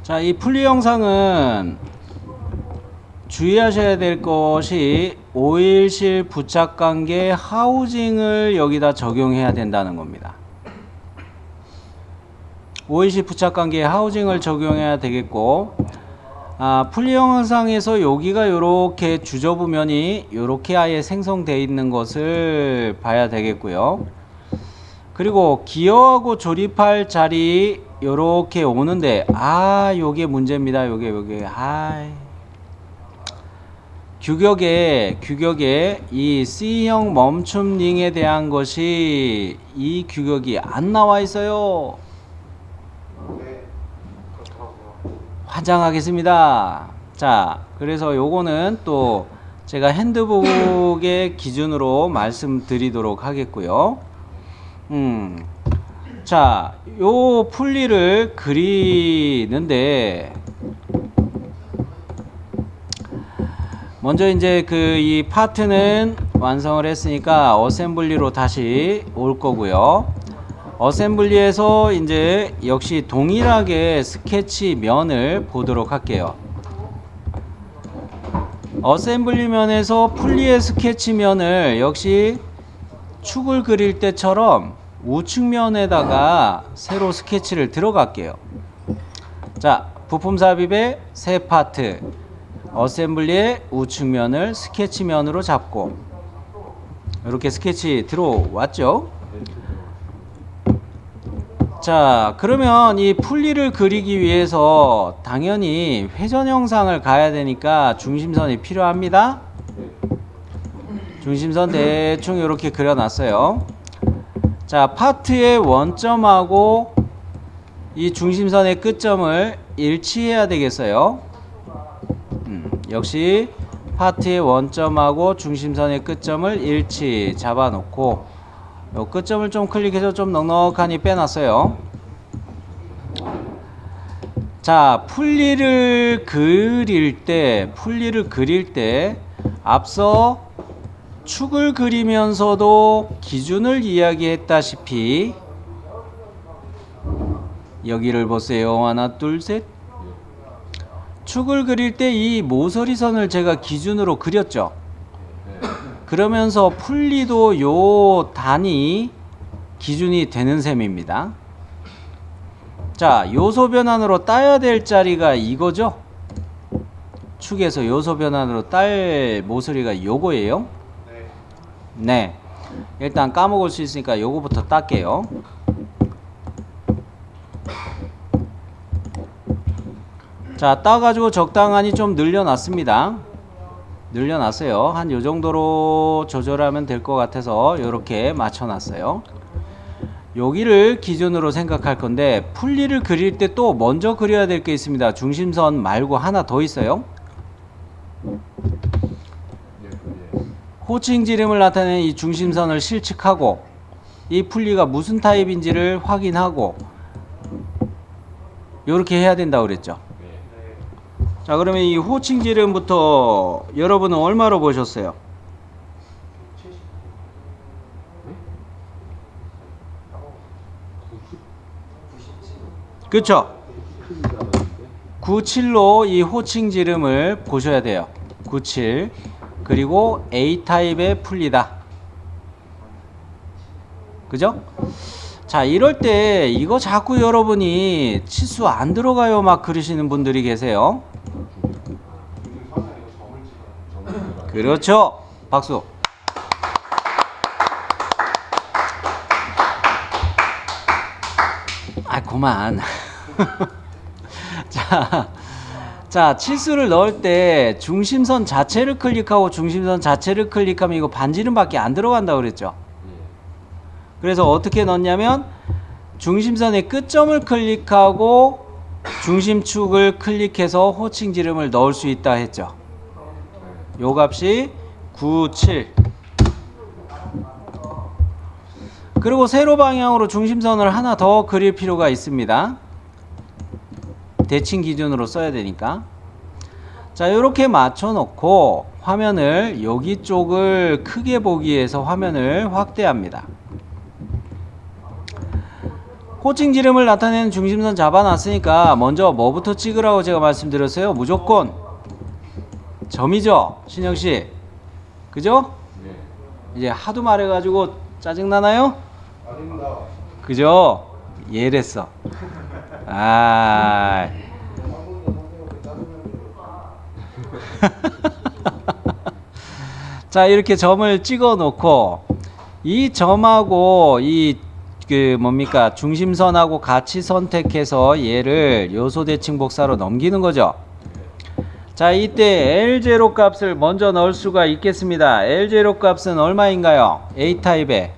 자, 이 풀리 영상은 주의하셔야 될 것이 오일실 부착관계 하우징을 여기다 적용해야 된다는 겁니다. 오일실 부착관계 하우징을 적용해야 되겠고, 풀리 영상에서 여기가 요렇게 주저부면이 요렇게 아예 생성되어 있는 것을 봐야 되겠고요. 그리고 기어하고 조립할 자리 요렇게 오는데 요게 문제입니다. 요게 규격에 이 C형 멈춤 링에 대한 것이 이 규격이 안 나와 있어요. 환장하겠습니다. 자, 그래서 요거는 또 제가 핸드북의 기준으로 말씀드리도록 하겠고요. 자, 요 풀리를 그리는데 먼저 이제 이 파트는 완성을 했으니까 어셈블리로 다시 올 거고요. 어셈블리에서 이제 역시 동일하게 스케치 면을 보도록 할게요. 어셈블리 면에서 풀리의 스케치 면을 역시 축을 그릴 때처럼 우측면에다가 새로 스케치를 들어갈게요. 자, 부품 삽입의 새 파트 어셈블리의 우측면을 스케치면으로 잡고 이렇게 스케치 들어왔죠. 자, 그러면 이 풀리를 그리기 위해서 당연히 회전 형상을 가야 되니까 중심선이 필요합니다. 중심선 대충 이렇게 그려놨어요. 자, 파트의 원점하고 이 중심선의 끝점을 일치해야 되겠어요. 역시 파트의 원점하고 중심선의 끝점을 일치 잡아놓고 요 끝점을 좀 클릭해서 좀 넉넉하니 빼놨어요. 자, 풀리를 그릴 때 앞서 축을 그리면서도 기준을 이야기했다시피 여기를 보세요. 하나, 둘, 셋. 축을 그릴 때 이 모서리선을 제가 기준으로 그렸죠. 그러면서 풀리도 요 단이 기준이 되는 셈입니다. 자, 요소 변환으로 따야 될 자리가 이거죠. 축에서 요소 변환으로 딸 모서리가 요거예요. 네. 일단 까먹을 수 있으니까 요거부터 딸게요. 자, 따가지고 적당하니 좀 늘려놨습니다. 늘려놨어요. 한 요 정도로 조절하면 될 것 같아서 요렇게 맞춰놨어요. 여기를 기준으로 생각할 건데 풀리를 그릴 때 또 먼저 그려야 될 게 있습니다. 중심선 말고 하나 더 있어요. 호칭 지름을 나타내는 이 중심선을 실측하고 이 풀리가 무슨 타입인지를 확인하고 요렇게 해야 된다고 그랬죠. 자, 그러면 이 호칭 지름부터 여러분은 얼마로 보셨어요? 그쵸? 97로 이 호칭 지름을 보셔야 돼요. 97. 그리고 A타입의 풀리다. 그죠? 자, 이럴 때 이거 자꾸 여러분이 치수 안 들어가요 막 그러시는 분들이 계세요. 그렇죠. 박수. 그만. 자, 치수를 넣을 때 중심선 자체를 클릭하고 중심선 자체를 클릭하면 이거 반지름밖에 안 들어간다고 그랬죠. 그래서 어떻게 넣냐면 중심선의 끝점을 클릭하고 중심축을 클릭해서 호칭 지름을 넣을 수 있다 했죠. 요 값이 97. 그리고 세로 방향으로 중심선을 하나 더 그릴 필요가 있습니다. 대칭 기준으로 써야 되니까. 자, 요렇게 맞춰 놓고 화면을 여기 쪽을 크게 보기 위해서 화면을 확대합니다. 호칭 지름을 나타내는 중심선 잡아놨으니까 먼저 뭐부터 찍으라고 제가 말씀드렸어요? 무조건 점이죠, 신영씨. 그죠? 네. 이제 하도 말해가지고 짜증나나요? 아닙니다. 그죠? 예랬어. 아. 자, 이렇게 점을 찍어 놓고 이 점하고 이 그 뭡니까 중심선하고 같이 선택해서 얘를 요소 대칭 복사로 넘기는 거죠. 자, 이때 L0 값을 먼저 넣을 수가 있겠습니다. L0 값은 얼마인가요? A타입에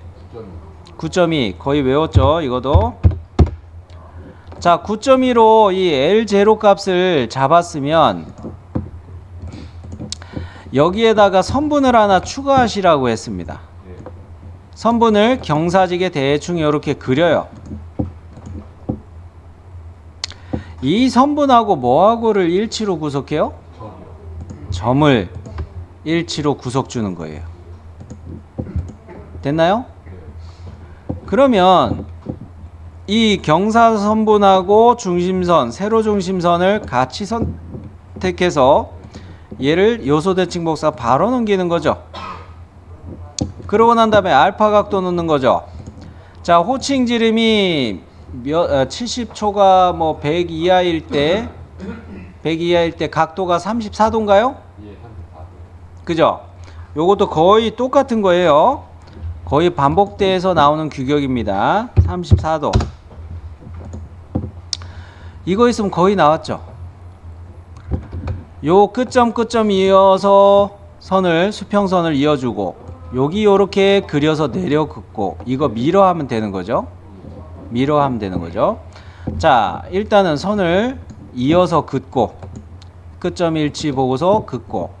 9.2. 거의 외웠죠, 이거도. 자, 9.2로 이 L0 값을 잡았으면 여기에다가 선분을 하나 추가하시라고 했습니다. 선분을 경사지게 대충 이렇게 그려요. 이 선분하고 뭐하고를 일치로 구속해요? 점을 일치로 구속 주는 거예요. 됐나요? 그러면 이 경사선분하고 중심선, 세로중심선을 같이 선택해서 얘를 요소대칭 복사 바로 넘기는 거죠. 그러고 난 다음에 알파 각도 넣는 거죠. 자, 호칭 지름이 70초가 뭐 100 이하일 때 각도가 34도인가요? 예, 34도. 그죠? 요것도 거의 똑같은 거예요. 거의 반복돼서 나오는 규격입니다. 34도. 이거 있으면 거의 나왔죠. 요 끝점 이어서 수평선을 이어주고 여기 요렇게 그려서 내려 긋고 이거 미러 하면 되는 거죠. 미러 하면 되는 거죠. 자, 일단은 선을 이어서 긋고 끝점 일치 보고서 긋고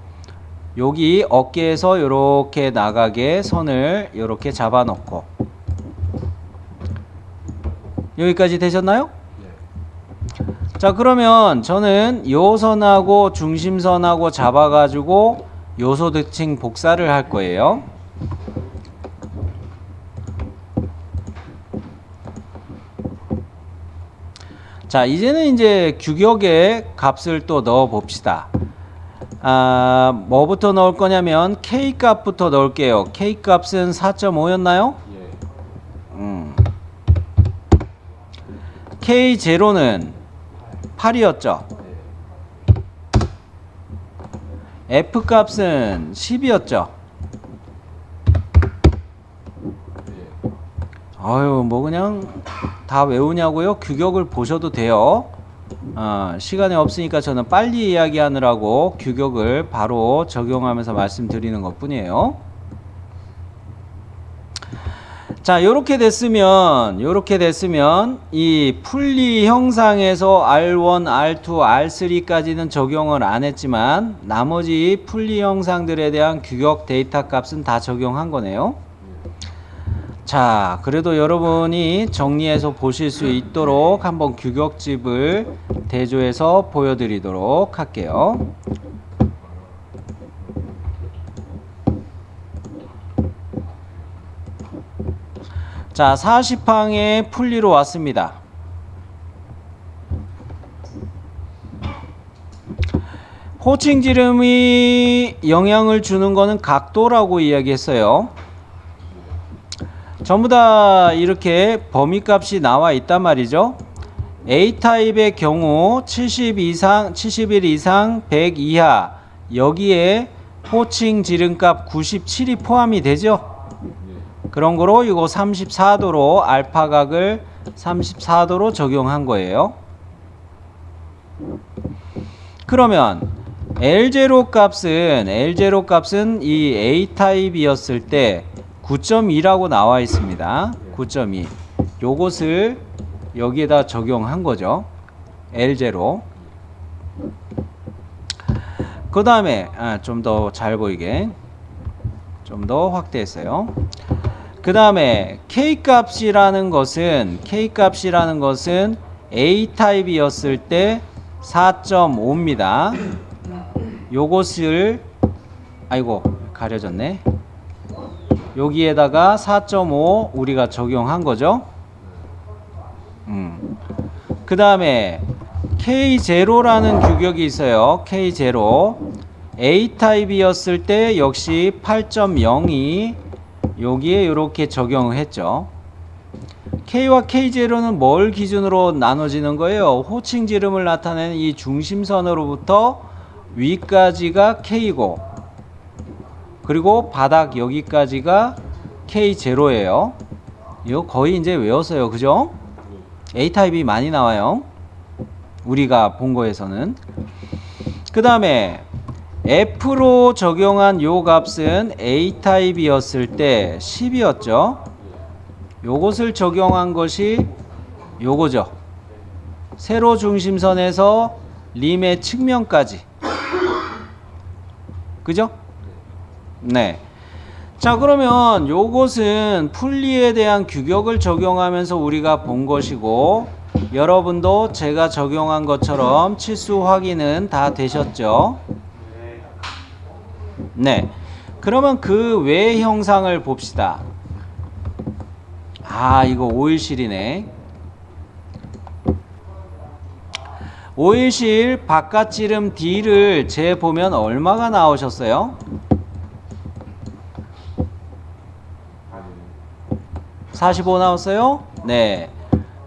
여기 어깨에서 요렇게 나가게 선을 요렇게 잡아 놓고 여기까지 되셨나요? 자, 그러면 저는 요 선하고 중심선하고 잡아가지고 요소 대칭 복사를 할 거예요. 자, 이제는 이제 규격의 값을 또 넣어 봅시다. 뭐부터 넣을 거냐면 K 값부터 넣을게요. K 값은 4.5였나요? 예. K0는 8이었죠. F 값은 10이었죠. 아유, 뭐 그냥 다 외우냐고요? 규격을 보셔도 돼요. 시간이 없으니까 저는 빨리 이야기하느라고 규격을 바로 적용하면서 말씀드리는 것 뿐이에요. 자, 요렇게 됐으면 이 풀리 형상에서 R1, R2, R3까지는 적용을 안 했지만 나머지 풀리 형상들에 대한 규격 데이터 값은 다 적용한 거네요. 자, 그래도 여러분이 정리해서 보실 수 있도록 한번 규격집을 대조해서 보여드리도록 할게요. 자, 40항의 풀리로 왔습니다. 호칭 지름이 영향을 주는 거는 각도라고 이야기했어요. 전부 다 이렇게 범위값이 나와 있단 말이죠. A타입의 경우 70 이상, 71 이상, 100 이하 여기에 호칭 지름값 97이 포함이 되죠. 그런 거로 이거 34도로 알파각을 34도로 적용한 거예요. 그러면 L0 값은 이 A타입이었을 때 9.2라고 나와 있습니다. 9.2. 요것을 여기에다 적용한 거죠. L0. 그 다음에 좀 더 잘 보이게 좀 더 확대했어요. 그 다음에 K값이라는 것은 A타입이었을 때 4.5입니다. 요것을 아이고 가려졌네. 여기에다가 4.5 우리가 적용한 거죠. 그 다음에 K0라는 규격이 있어요. K0. A타입이었을 때 역시 8.02 여기에 이렇게 적용을 했죠. K와 K0는 뭘 기준으로 나눠지는 거예요? 호칭 지름을 나타내는 이 중심선으로부터 위까지가 K고, 그리고 바닥 여기까지가 K0예요. 이거 거의 이제 외웠어요. 그죠? A타입이 많이 나와요. 우리가 본 거에서는. 그 다음에 F로 적용한 요 값은 A타입이었을 때 10이었죠. 요것을 적용한 것이 요거죠. 세로 중심선에서 림의 측면까지. 그죠? 네. 자, 그러면 요것은 풀리에 대한 규격을 적용하면서 우리가 본 것이고, 여러분도 제가 적용한 것처럼 치수 확인은 다 되셨죠? 네. 그러면 그 외 형상을 봅시다. 아, 이거 오일실이네. 오일실 바깥지름 D를 재보면 얼마가 나오셨어요? 45 나왔어요? 네.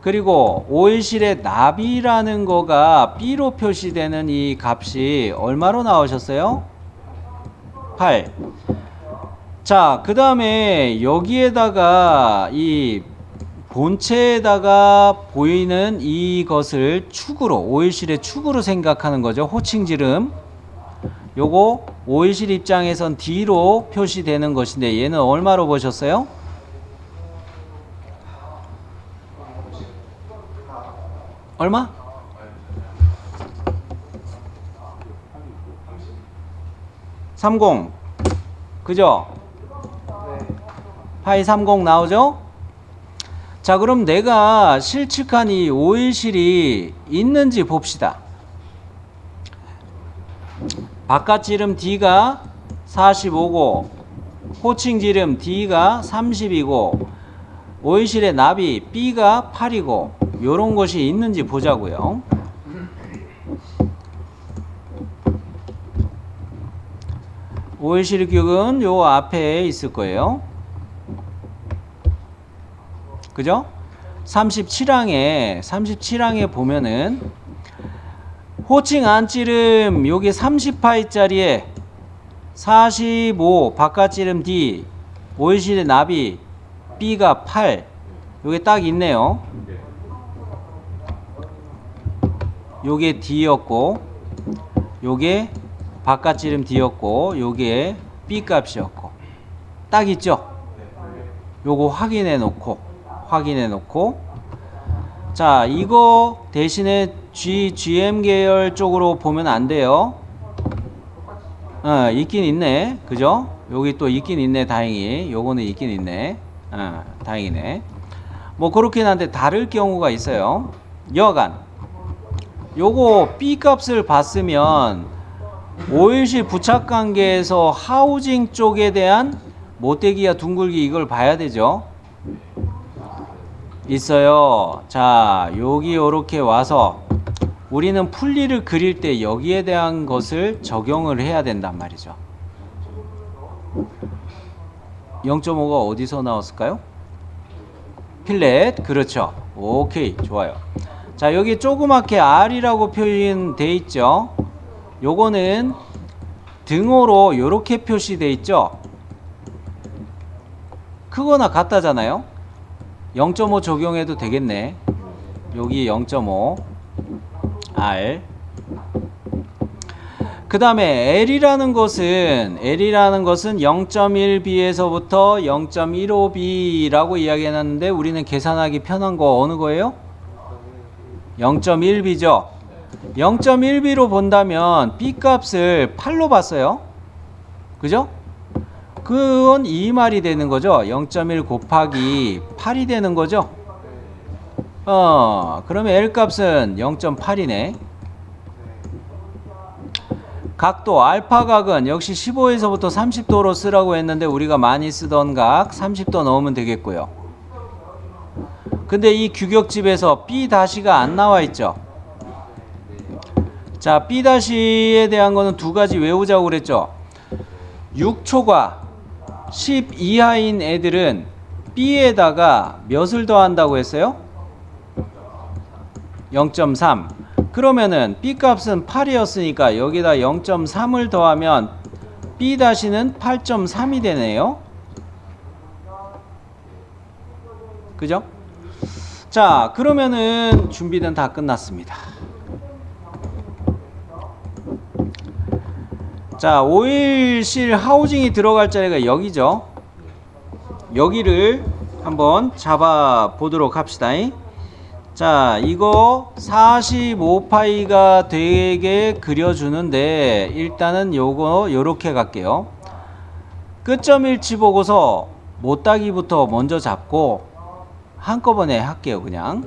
그리고 오일실의 나비라는 거가 B로 표시되는 이 값이 얼마로 나오셨어요? 8. 자, 그 다음에 여기에다가 이 본체에다가 보이는 이것을 축으로, 오일실의 축으로 생각하는 거죠. 호칭지름. 요거 오일실 입장에선 D로 표시되는 것인데 얘는 얼마로 보셨어요? 얼마? 30. 그죠? 파이 30 나오죠? 자, 그럼 내가 실측한 이 오일실이 있는지 봅시다. 바깥지름 D가 45고 호칭지름 D가 30이고 오일실의 나비 B가 8이고 요런 것이 있는지 보자고요. 오일실 규격은 요 앞에 있을 거예요. 그죠? 37항에 보면은 호칭 안지름 요게 30파이짜리에 45 바깥지름 D 오일실의 나비 B가 8 요게 딱 있네요. 요게 D였고 요게 바깥지름 D였고 요게 B 값이었고 딱 있죠? 요거 확인해 놓고 자, 이거 대신에 GM 계열 쪽으로 보면 안 돼요. 있긴 있네. 그죠? 여기 또 있긴 있네. 다행히. 요거는 있긴 있네. 다행이네. 뭐 그렇긴 한데 다를 경우가 있어요. 여하간 요거 B 값을 봤으면 오일실 부착 관계에서 하우징 쪽에 대한 못대기와 둥글기 이걸 봐야 되죠. 있어요. 자, 여기 요렇게 와서 우리는 풀리를 그릴 때 여기에 대한 것을 적용을 해야 된단 말이죠. 0.5가 어디서 나왔을까요? 필렛. 그렇죠. 오케이. 좋아요. 자, 여기 조그맣게 R이라고 표현돼 있죠. 요거는 등호로 요렇게 표시돼 있죠. 크거나 같다잖아요. 0.5 적용해도 되겠네. 여기 0.5 R. 그 다음에 L이라는 것은 0.1B에서부터 0.15B라고 이야기해놨는데 우리는 계산하기 편한 거 어느 거예요? 0.1B죠. 0.1B로 본다면 B 값을 8로 봤어요. 그죠? 그건 이 말이 되는 거죠. 0.1 곱하기 8이 되는 거죠. 그러면 L 값은 0.8이네. 각도 알파 각은 역시 15에서부터 30도로 쓰라고 했는데 우리가 많이 쓰던 각 30도 넣으면 되겠고요. 근데 이 규격집에서 B 다시가 안 나와 있죠. 자, B 다시에 대한 거는 두 가지 외우자고 그랬죠. 6초과 10 이하인 애들은 B에다가 몇을 더한다고 했어요? 0.3. 그러면은 B 값은 8이었으니까 여기다 0.3을 더하면 B 다시는 8.3이 되네요. 그죠? 자, 그러면은 준비는 다 끝났습니다. 자, 오일실 하우징이 들어갈 자리가 여기죠. 여기를 한번 잡아 보도록 합시다. 자, 이거 45파이가 되게 그려주는데 일단은 요거 요렇게 갈게요. 끝점 일치 보고서 못따기부터 먼저 잡고 한꺼번에 할게요. 그냥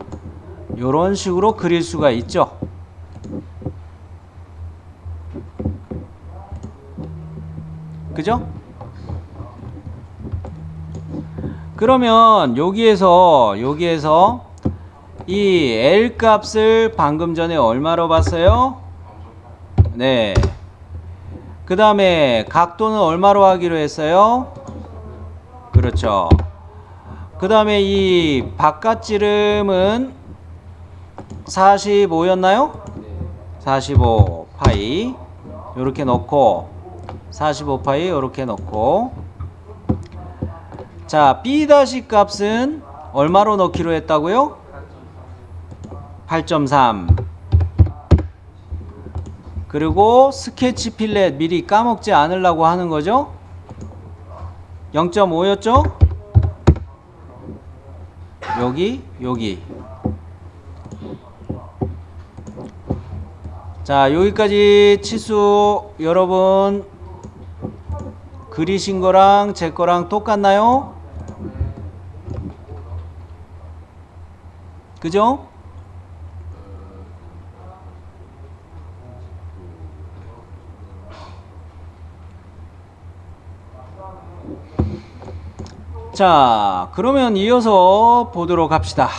요런 식으로 그릴 수가 있죠. 그죠? 그러면 여기에서 이 L 값을 방금 전에 얼마로 봤어요? 네. 그 다음에 각도는 얼마로 하기로 했어요? 그렇죠. 그 다음에 이 바깥지름은 45였나요? 45파이 요렇게 넣고 45파이 요렇게 넣고 자, B 다시 값은 얼마로 넣기로 했다고요? 8.3. 그리고 스케치 필렛 미리 까먹지 않으려고 하는 거죠? 0.5였죠? 여기. 자, 여기까지 치수 여러분 그리신 거랑 제 거랑 똑같나요? 그죠? 자, 그러면 이어서 보도록 합시다.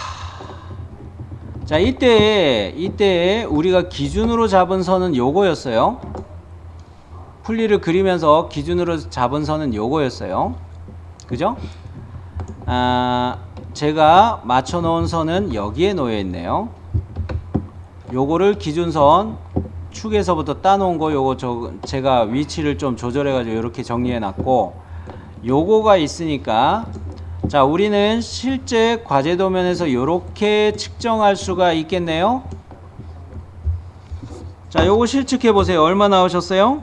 자, 이때 우리가 기준으로 잡은 선은 요거였어요. 풀리를 그리면서 기준으로 잡은 선은 요거였어요. 그죠? 제가 맞춰 놓은 선은 여기에 놓여 있네요. 요거를 기준선 축에서부터 따놓은 거 요거 제가 위치를 좀 조절해 가지고 이렇게 정리해 놨고 요거가 있으니까 자, 우리는 실제 과제 도면에서 요렇게 측정할 수가 있겠네요. 자, 요거 실측해 보세요. 얼마 나오셨어요?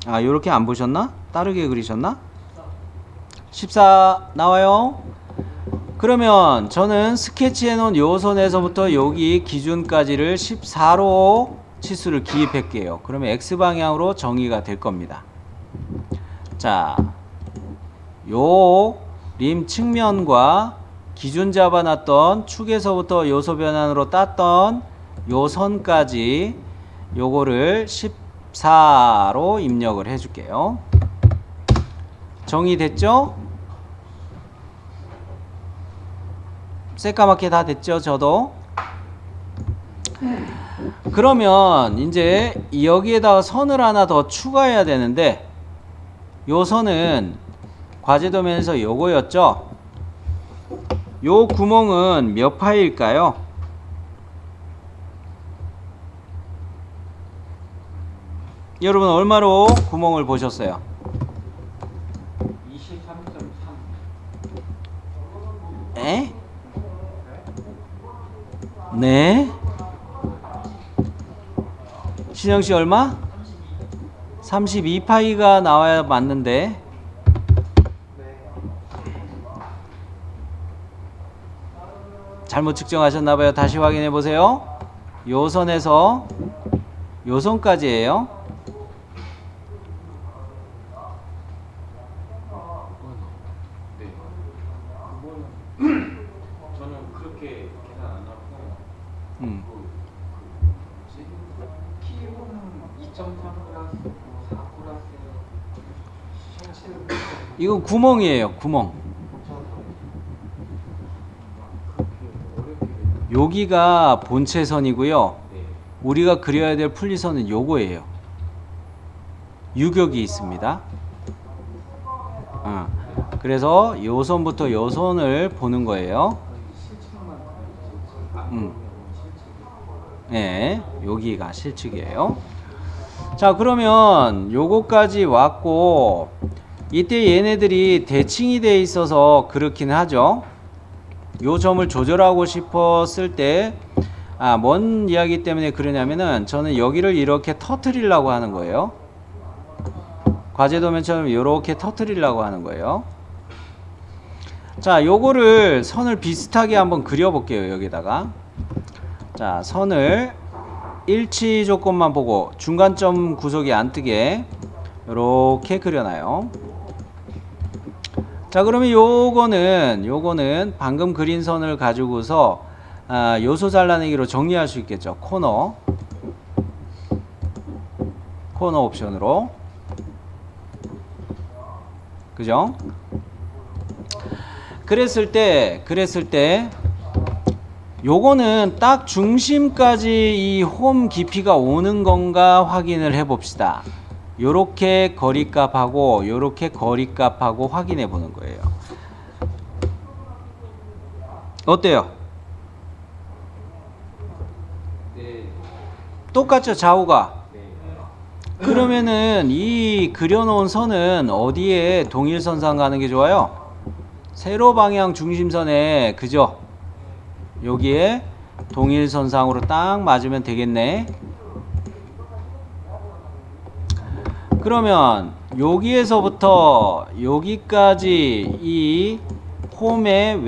아, 요렇게 안 보셨나? 다르게 그리셨나? 14 나와요. 그러면 저는 스케치해 놓은 요 선에서부터 여기 기준까지를 14로 치수를 기입할게요. 그러면 X방향으로 정의가 될 겁니다. 자, 요 림 측면과 기준 잡아놨던 축에서부터 요소 변환으로 땄던 요 선까지 요거를 14로 입력을 해줄게요. 정의됐죠? 새까맣게 다 됐죠? 저도. 그러면 이제 여기에다가 선을 하나 더 추가해야 되는데 요 선은 과제 도면에서 요거였죠? 요 구멍은 몇 파일까요? 여러분 얼마로 구멍을 보셨어요? 23.3. 에? 네? 신영씨 얼마? 32파이가 나와야 맞는데 잘못 측정하셨나봐요. 다시 확인해 보세요. 요 선에서 요 선까지예요. 저는 그렇게 계산 안 하고 키로는 2.3 플러스 4 플러스 이건 구멍이에요. 구멍. 여기가 본체선이고요. 네. 우리가 그려야 될 풀리선은 요거예요. 유격이 있습니다. 그래서 요 선부터 요 선을 보는 거예요. 네, 여기가 실측이에요. 자, 그러면 요거까지 왔고, 이때 얘네들이 대칭이 돼 있어서 그렇긴 하죠. 요 점을 조절하고 싶었을 때, 뭔 이야기 때문에 그러냐면은 저는 여기를 이렇게 터트리려고 하는 거예요. 과제도면처럼 이렇게 터트리려고 하는 거예요. 자, 요거를 선을 비슷하게 한번 그려볼게요. 여기다가. 자, 선을 일치 조건만 보고 중간점 구석이 안 뜨게 이렇게 그려놔요. 자, 그러면 요거는 방금 그린 선을 가지고서 요소 잘라내기로 정리할 수 있겠죠. 코너 옵션으로. 그죠? 그랬을 때 요거는 딱 중심까지 이 홈 깊이가 오는 건가 확인을 해 봅시다. 요렇게 거리값하고 요렇게 거리값하고 확인해 보는 거예요. 어때요? 네. 똑같죠, 좌우가? 네. 그러면은 이 그려놓은 선은 어디에 동일선상 가는 게 좋아요? 세로 방향 중심선에, 그죠? 여기에 동일선상으로 딱 맞으면 되겠네. 그러면 여기에서부터 여기까지 이 홈의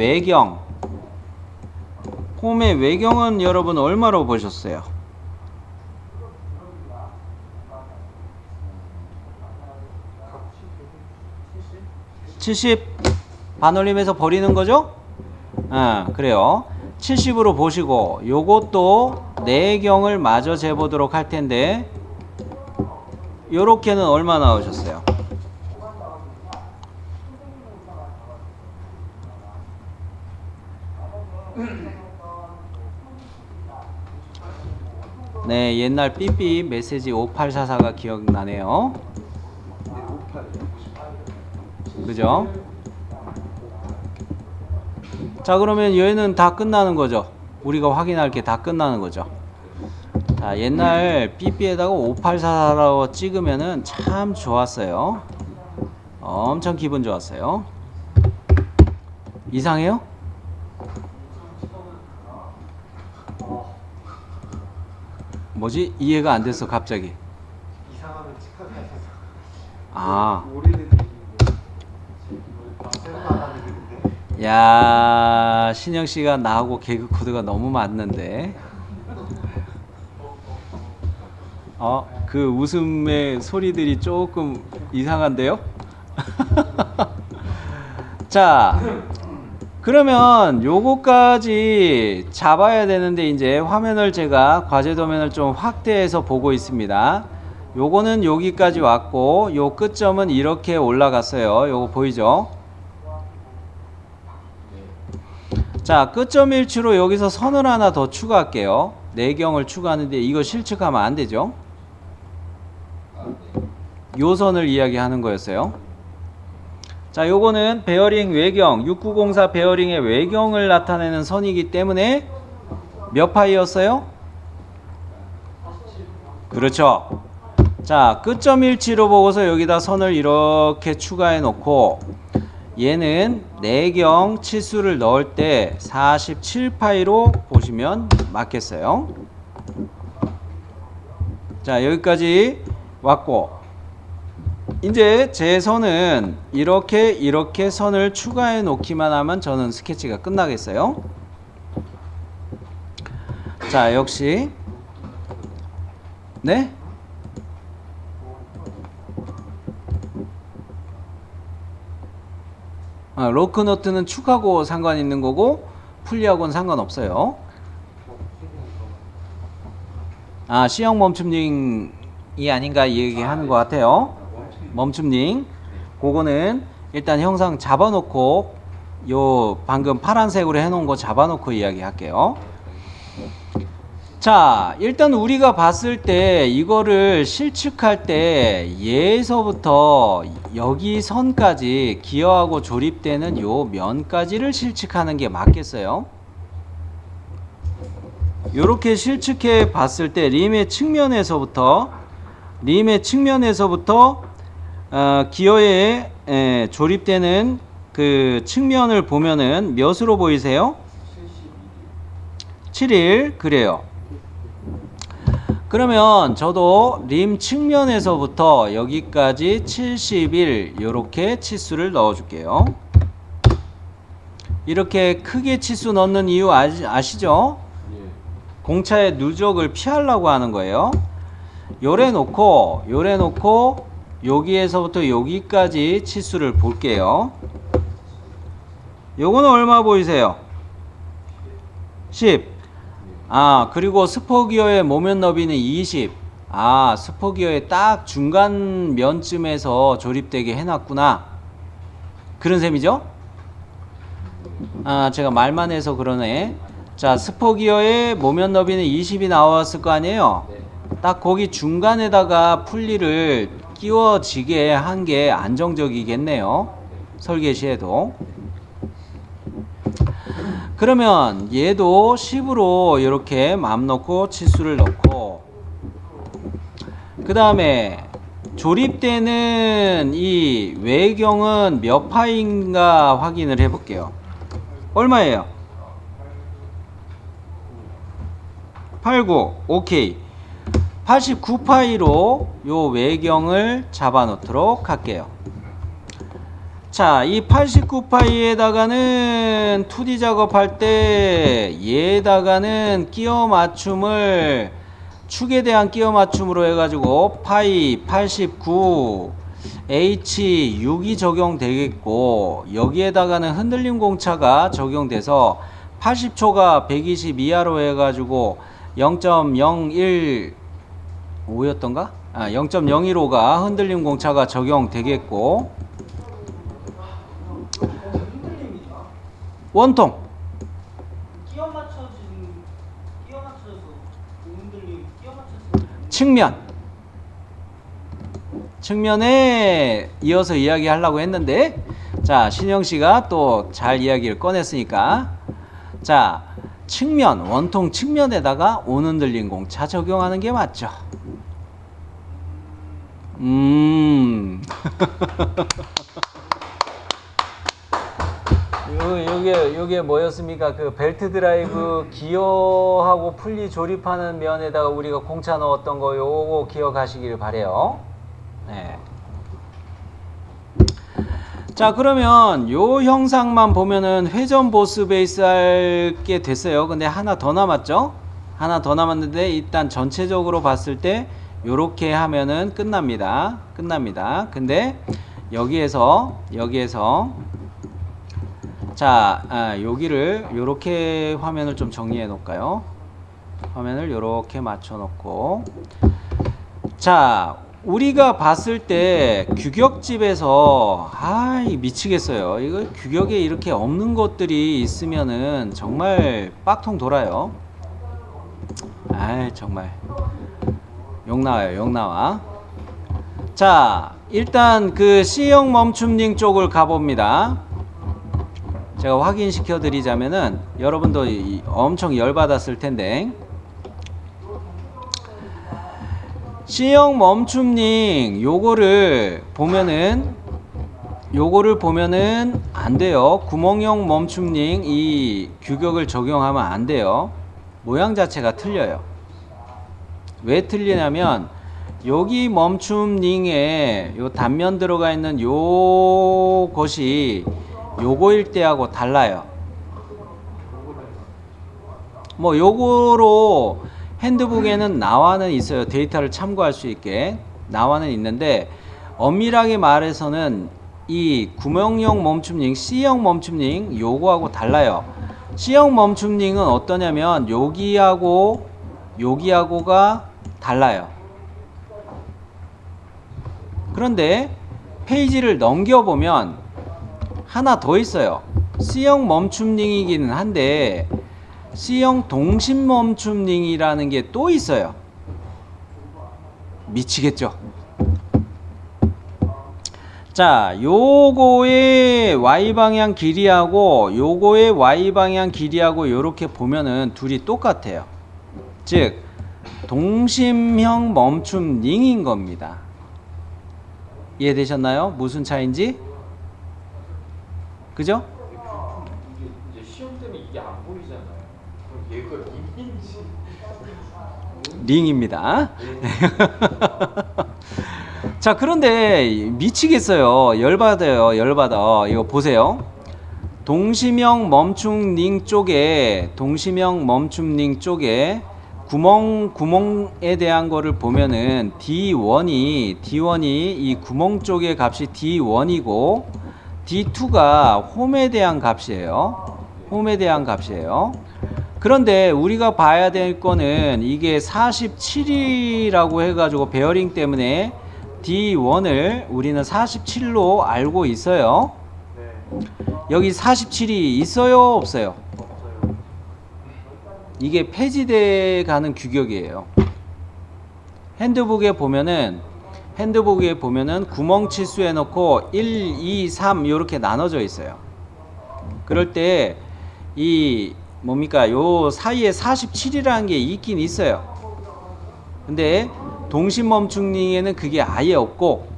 외경은 여러분 얼마로 보셨어요? 70 반올림해서 버리는 거죠? 그래요. 70으로 보시고 요것도 내경을 마저 재보도록 할 텐데 요렇게는 얼마 나오셨어요? 네, 옛날 삐삐 메시지 5844가 기억나네요. 그죠? 자, 그러면 얘는 다 끝나는 거죠. 우리가 확인할 게 다 끝나는 거죠. 자, 옛날 삐삐에다가 5844라고 찍으면은 참 좋았어요. 엄청 기분 좋았어요. 이상해요? 뭐지? 이해가 안 됐어, 갑자기. 이상하면 착각하셔서 아, 오래된 새로 나가는 건데 야, 신영 씨가 나하고 개그 코드가 너무 맞는데. 그 웃음의 소리들이 조금 이상한데요? 자, 그러면 요거까지 잡아야 되는데 이제 화면을 제가 과제 도면을 좀 확대해서 보고 있습니다. 요거는 여기까지 왔고 요 끝점은 이렇게 올라갔어요. 요거 보이죠? 자, 끝점 일치로 여기서 선을 하나 더 추가할게요. 내경을 추가하는데 이거 실측하면 안 되죠? 요 선을 이야기하는 거였어요. 자, 요거는 베어링 외경 6904 베어링의 외경을 나타내는 선이기 때문에 몇 파이였어요? 그렇죠. 자, 끝점 일치로 보고서 여기다 선을 이렇게 추가해 놓고 얘는 내경 치수를 넣을 때 47파이로 보시면 맞겠어요. 자, 여기까지 왔고 이제 제 선은 이렇게 선을 추가해 놓기만 하면 저는 스케치가 끝나겠어요. 자, 역시 네? 로크너트는 축하고 상관 있는 거고 풀리하고는 상관없어요. C형 멈춤링이 아닌가 얘기하는 것 같아요. 멈춤링. 그거는 일단 형상 잡아놓고 요 방금 파란색으로 해놓은 거 잡아놓고 이야기할게요. 자, 일단 우리가 봤을 때 이거를 실측할 때 얘에서부터 여기 선까지 기어하고 조립되는 요 면까지를 실측하는 게 맞겠어요? 요렇게 실측해 봤을 때 림의 측면에서부터 기어에 조립되는 그 측면을 보면은 몇으로 보이세요? 7일 그래요. 그러면 저도 림 측면에서부터 여기까지 71 이렇게 치수를 넣어 줄게요. 이렇게 크게 치수 넣는 이유 아시죠? 공차의 누적을 피하려고 하는 거예요. 요래 놓고 여기에서부터 여기까지 치수를 볼게요. 요거는 얼마 보이세요? 10. 그리고 스포기어의 모면 너비는 20. 스포기어의 딱 중간 면쯤에서 조립되게 해놨구나. 그런 셈이죠? 제가 말만 해서 그러네. 자, 스포기어의 모면 너비는 20이 나왔을 거 아니에요? 딱 거기 중간에다가 풀리를 끼워지게 한 게 안정적이겠네요. 설계 시에도. 그러면 얘도 10으로 이렇게 맘 놓고 치수를 넣고, 그 다음에 조립되는 이 외경은 몇 파인가 확인을 해 볼게요. 얼마예요? 89. 오케이. 89파이로 요 외경을 잡아 놓도록 할게요. 자, 이 89파이에다가는 2D 작업할 때 얘에다가는 끼워 맞춤을 축에 대한 끼워 맞춤으로 해가지고 파이 89 H6이 적용되겠고, 여기에다가는 흔들림 공차가 적용돼서 80초가 120 이하로 해가지고 0.015였던가? 0.015가 흔들림 공차가 적용되겠고, 원통 끼워 맞춰서 흔들림 끼워 맞춰서 측면에 이어서 이야기하려고 했는데, 자, 신영씨가 또 잘 이야기를 꺼냈으니까, 자, 원통 측면에다가 온흔들림 공차 적용하는 게 맞죠. 요게 뭐였습니까? 그 벨트 드라이브 기어하고 풀리 조립하는 면에다가 우리가 공차 넣었던 거, 요거 기억하시길 바래요. 네. 자, 그러면 요 형상만 보면은 회전 보스 베이스 할게 됐어요. 근데 하나 더 남았죠? 하나 더 남았는데, 일단 전체적으로 봤을 때 요렇게 하면은 끝납니다. 근데 여기에서 자, 여기를 요렇게 화면을 좀 정리해 놓을까요? 화면을 요렇게 맞춰 놓고, 자, 우리가 봤을 때 규격집에서 미치겠어요. 이거 규격에 이렇게 없는 것들이 있으면은 정말 빡통 돌아요. 정말 욕 나와. 자, 일단 그 C형 멈춤링 쪽을 가봅니다. 제가 확인시켜 드리자면은 여러분도 엄청 열받았을 텐데, C형 멈춤링 요거를 보면은 안 돼요. 구멍형 멈춤링 이 규격을 적용하면 안 돼요. 모양 자체가 틀려요. 왜 틀리냐면, 여기 멈춤링에 요 단면 들어가 있는 요것이 요거일 때하고 달라요. 뭐 요거로 핸드북에는 나와는 있어요. 데이터를 참고할 수 있게 나와는 있는데, 엄밀하게 말해서는 이 구멍형 멈춤링, C형 멈춤링 요거하고 달라요. C형 멈춤링은 어떠냐면 여기하고가 달라요. 그런데 페이지를 넘겨보면 하나 더 있어요. C형 멈춤링이기는 한데 C형 동심멈춤 링이라는 게 또 있어요. 미치겠죠? 자, 요거의 Y방향 길이하고 요거의 Y방향 길이하고 요렇게 보면은 둘이 똑같아요. 즉 동심형 멈춤 링인 겁니다. 이해되셨나요? 무슨 차이인지? 그죠? 이제 시험 때는 이게 안 보이잖아요. 그럼 얘가 림인지. 링입니다. 자, 그런데 미치겠어요. 열받아요. 열받아. 이거 보세요. 동심형 멈춤 링 쪽에 구멍에 대한 거를 보면은 D1이 이 구멍 쪽의 값이 D1이고 D2가 홈에 대한 값이에요. 홈에 대한 값이에요. 그런데 우리가 봐야 될 거는 이게 47이라고 해가지고 베어링 때문에 D1을 우리는 47로 알고 있어요. 네. 여기 47이 있어요? 없어요? 없어요. 이게 폐지돼 가는 규격이에요. 핸드북에 보면은 구멍 치수 해놓고 1, 2, 3 이렇게 나눠져 있어요. 그럴 때 이 뭡니까? 요 사이에 47이라는 게 있긴 있어요. 근데 동심 멈춤링에는 그게 아예 없고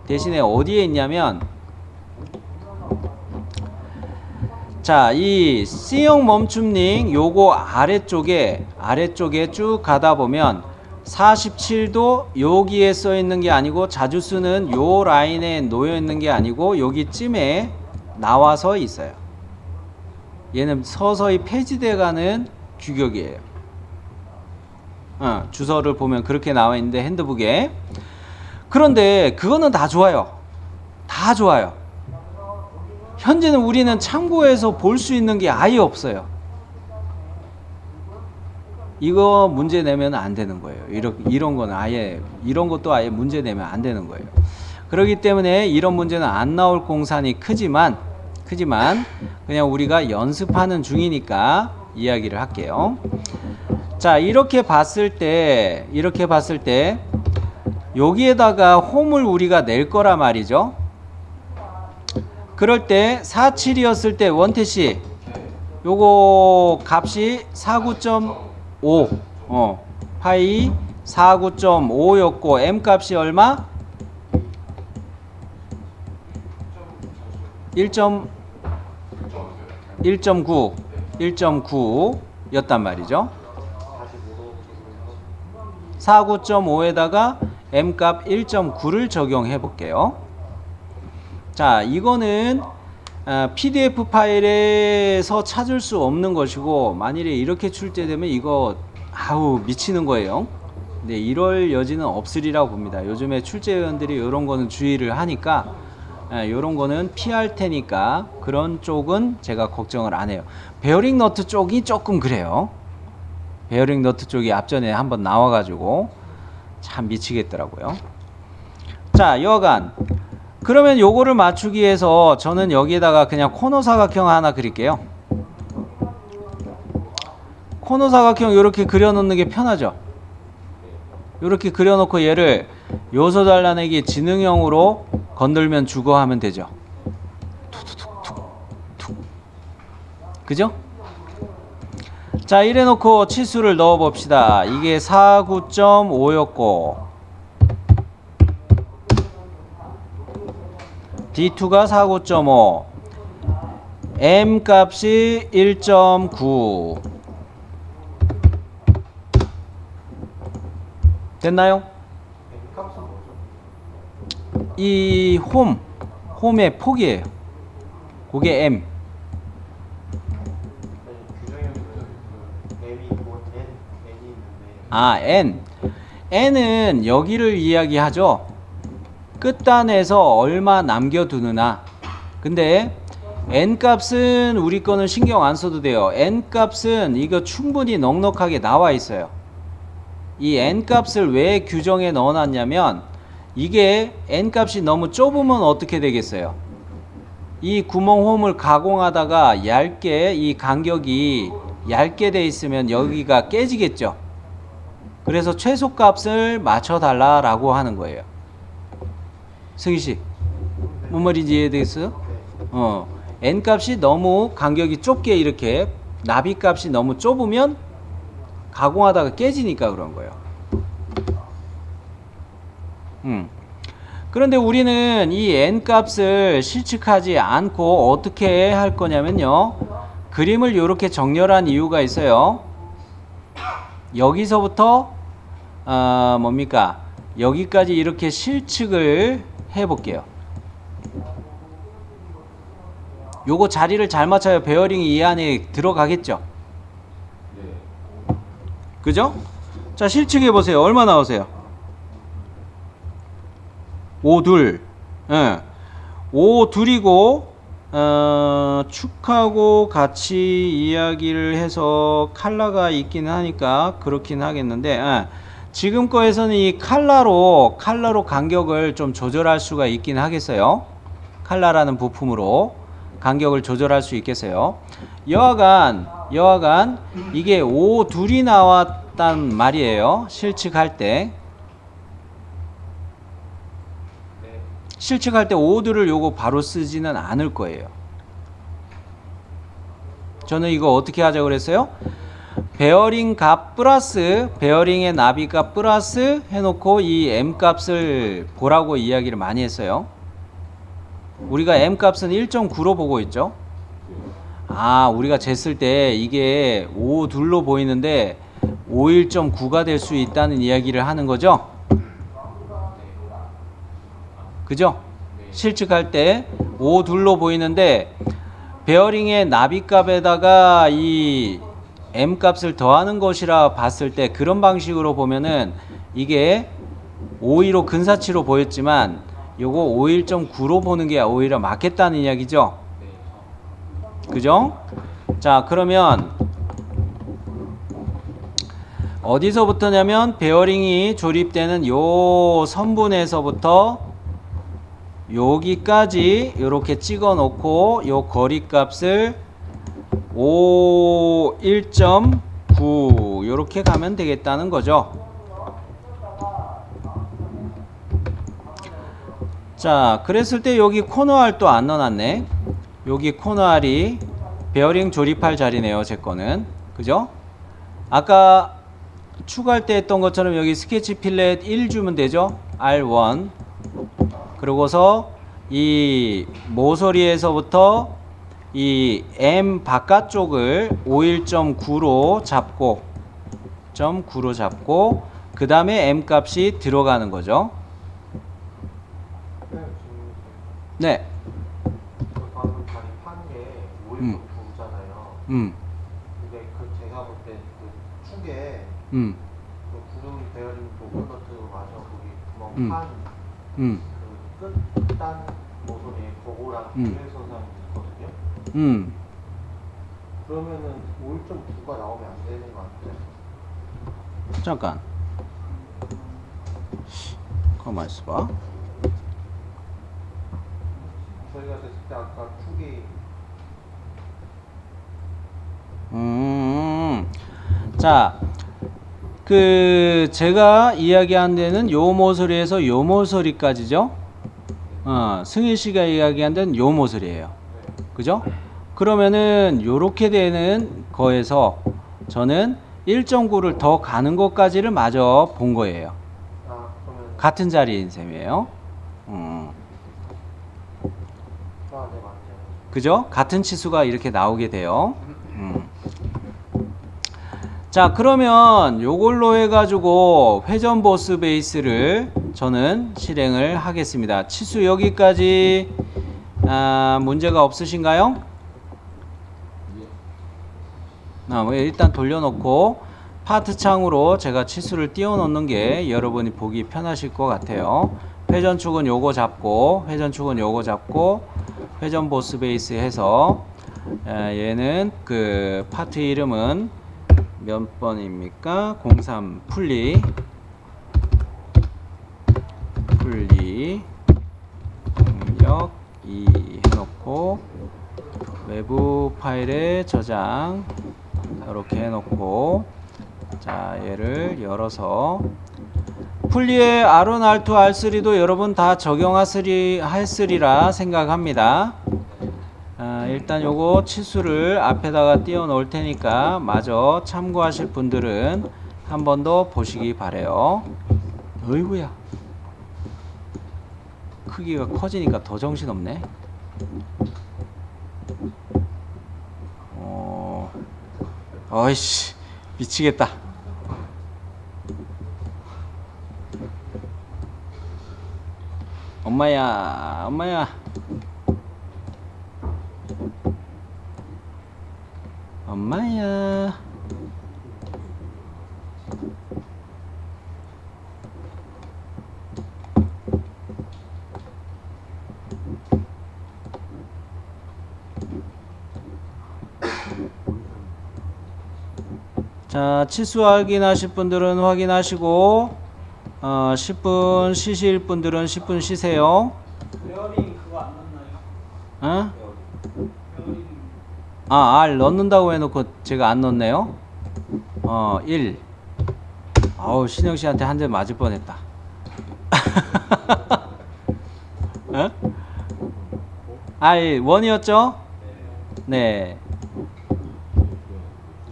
대신에 어디에 있냐면 자, 이 C형 멈춤링 요거 아래쪽에 쭉 가다 보면 47도 여기에 써 있는 게 아니고 자주 쓰는 요 라인에 놓여 있는 게 아니고 여기쯤에 나와서 있어요. 얘는 서서히 폐지돼 가는 규격이에요. 주소를 보면 그렇게 나와 있는데 핸드북에. 그런데 그거는 다 좋아요. 다 좋아요. 현재는 우리는 참고해서 볼 수 있는 게 아예 없어요. 이거 문제 내면 안 되는 거예요. 이런 거는 아예, 이런 것도 아예 문제 내면 안 되는 거예요. 그렇기 때문에 이런 문제는 안 나올 공산이 크지만 그냥 우리가 연습하는 중이니까 이야기를 할게요. 자, 이렇게 봤을 때 여기에다가 홈을 우리가 낼 거라 말이죠. 그럴 때 47이었을 때 원태씨 요거 값이 49.5 파이 49.5였고 M 값이 얼마? 1.9 였단 말이죠. 49.5에다가 M 값 1.9를 적용해 볼게요. 자, 이거는 PDF 파일에서 찾을 수 없는 것이고 만일에 이렇게 출제되면 이거 미치는 거예요. 근데 이럴 여지는 없으리라고 봅니다. 요즘에 출제위원들이 이런 거는 주의를 하니까 이런 거는 피할 테니까 그런 쪽은 제가 걱정을 안 해요. 베어링 너트 쪽이 조금 그래요. 베어링 너트 쪽이 앞전에 한번 나와가지고 참 미치겠더라고요. 자, 여하간 그러면 요거를 맞추기 위해서 저는 여기에다가 그냥 코너 사각형 하나 그릴게요. 코너 사각형 이렇게 그려놓는 게 편하죠. 이렇게 그려놓고 얘를 요소 잘라내기 지능형으로 건들면 죽어 하면 되죠. 툭툭툭툭. 그죠? 자, 이래놓고 치수를 넣어 봅시다. 이게 49.5였고 D2가 49.5 M 값이 1.9 됐나요? 값은 뭐죠? 이 홈의 폭이에요. 그게 M. 규정형은 M이 있고 N이 있는데 N은 여기를 이야기하죠. 끝단에서 얼마 남겨두느냐. 근데 N 값은 우리 거는 신경 안 써도 돼요. N 값은 이거 충분히 넉넉하게 나와 있어요. 이 N 값을 왜 규정에 넣어놨냐면 이게 N 값이 너무 좁으면 어떻게 되겠어요? 이 구멍 홈을 가공하다가 얇게 이 간격이 얇게 돼 있으면 여기가 깨지겠죠. 그래서 최소값을 맞춰달라라고 하는 거예요. 승희 씨, 뭔 말인지 이해되겠어요? n 값이 너무 간격이 좁게 이렇게 나비 값이 너무 좁으면 가공하다가 깨지니까 그런 거예요. 그런데 우리는 이 n 값을 실측하지 않고 어떻게 할 거냐면요. 그림을 이렇게 정렬한 이유가 있어요. 여기서부터 뭡니까? 여기까지 이렇게 실측을 해 볼게요. 요거 자리를 잘 맞춰야 베어링이 이 안에 들어가겠죠. 네. 그죠? 자, 실측해 보세요. 얼마 나오세요? 5둘. 예. 5둘이고 축하고 같이 이야기를 해서 칼라가 있긴 하니까 그렇긴 하겠는데 지금 거에서는 이 칼라로 간격을 좀 조절할 수가 있긴 하겠어요. 칼라라는 부품으로 간격을 조절할 수 있겠어요. 여하간 이게 5둘이 나왔단 말이에요. 실측할 때. 실측할 때 5둘을 요거 바로 쓰지는 않을 거예요. 저는 이거 어떻게 하자고 그랬어요? 베어링 값 플러스 베어링의 나비 값 플러스 해놓고 이 m 값을 보라고 이야기를 많이 했어요. 우리가 m 값은 1.9로 보고 있죠. 우리가 쟀을 때 이게 5둘로 보이는데 51.9가 될 수 있다는 이야기를 하는 거죠. 그죠? 실측할 때 5둘로 보이는데 베어링의 나비 값에다가 이 m 값을 더하는 것이라 봤을 때 그런 방식으로 보면은 이게 52로 근사치로 보였지만 요거 51.9로 보는 게 오히려 맞겠다는 이야기죠. 그죠? 자, 그러면 어디서부터냐면 베어링이 조립되는 요 선분에서부터 여기까지 이렇게 찍어 놓고 요 거리 값을 1.9 이렇게 가면 되겠다는 거죠. 자, 그랬을 때 여기 코너알 또 안 넣어놨네. 여기 코너알이 베어링 조립할 자리네요. 제 거는. 그죠? 아까 추가할 때 했던 것처럼 여기 스케치 필렛 1 주면 되죠. R1. 그러고서 이 모서리에서부터 이 M 바깥쪽을 51.9로 잡고 9로 잡고 그 다음에 M 값이 들어가는 거죠. 네. 방금 자리 판 게 5.9잖아요. 근데 제가 볼 때 그 축에 그 구름 베어링 도글 너트로 가서 거기 구멍 판 그 끝단 모서리에 그거랑 유연선상이 있거든요. 그러면은 5.9가 나오면 안 되는 거 같아요. 잠깐. 가만 있어봐. 저희가 됐을 때 아까 축이 자, 제가 이야기한 데는 요 모서리에서 요 모서리까지죠. 승희 씨가 이야기한 데는 요 모서리예요. 그죠? 그러면은 요렇게 되는 거에서 저는 1.9를 더 가는 것까지를 마저 본 거예요. 그러면 같은 자리인 셈이에요. 네, 맞네요. 그죠? 같은 치수가 이렇게 나오게 돼요. 자, 그러면 요걸로 해가지고 회전 보스 베이스를 저는 실행을 하겠습니다. 치수 여기까지 문제가 없으신가요? 일단 돌려놓고 파트 창으로 제가 치수를 띄워 놓는 게 여러분이 보기 편하실 것 같아요. 회전축은 요거 잡고 회전축은 요거 잡고 회전 보스 베이스 해서 얘는 그 파트 이름은 몇 번입니까? 03 풀리 동력 2 해놓고 외부 파일에 저장 이렇게 해놓고 자 얘를 열어서 풀이의 R1, R2, R3도 여러분 다 적용하으리라 생각합니다. 일단 요거 치수를 앞에다가 띄워 놓을 테니까 마저 참고하실 분들은 한 번 더 보시기 바래요. 어이구야, 크기가 커지니까 더 정신없네. 어이씨 미치겠다. 엄마야, 엄마야, 엄마야. 자, 치수 확인하실 분들은 확인하시고 10분 쉬실 분들은 10분 쉬세요. 베어링 그거 안 넣나요? 어? 베어링 R 넣는다고 해놓고 제가 안 넣네요. 1. 아우, 신영 씨한테 한 대 맞을 뻔했다. 어? R 1이었죠? 네.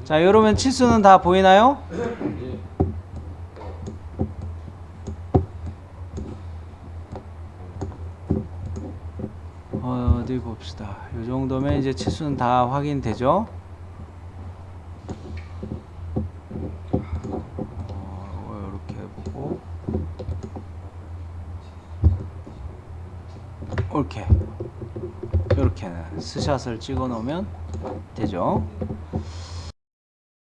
자, 이러면 치수는 다 보이나요? 어디 봅시다. 이 정도면 이제 치수는 다 확인되죠? 이렇게 해보고 이렇게 스샷을 찍어 놓으면 되죠.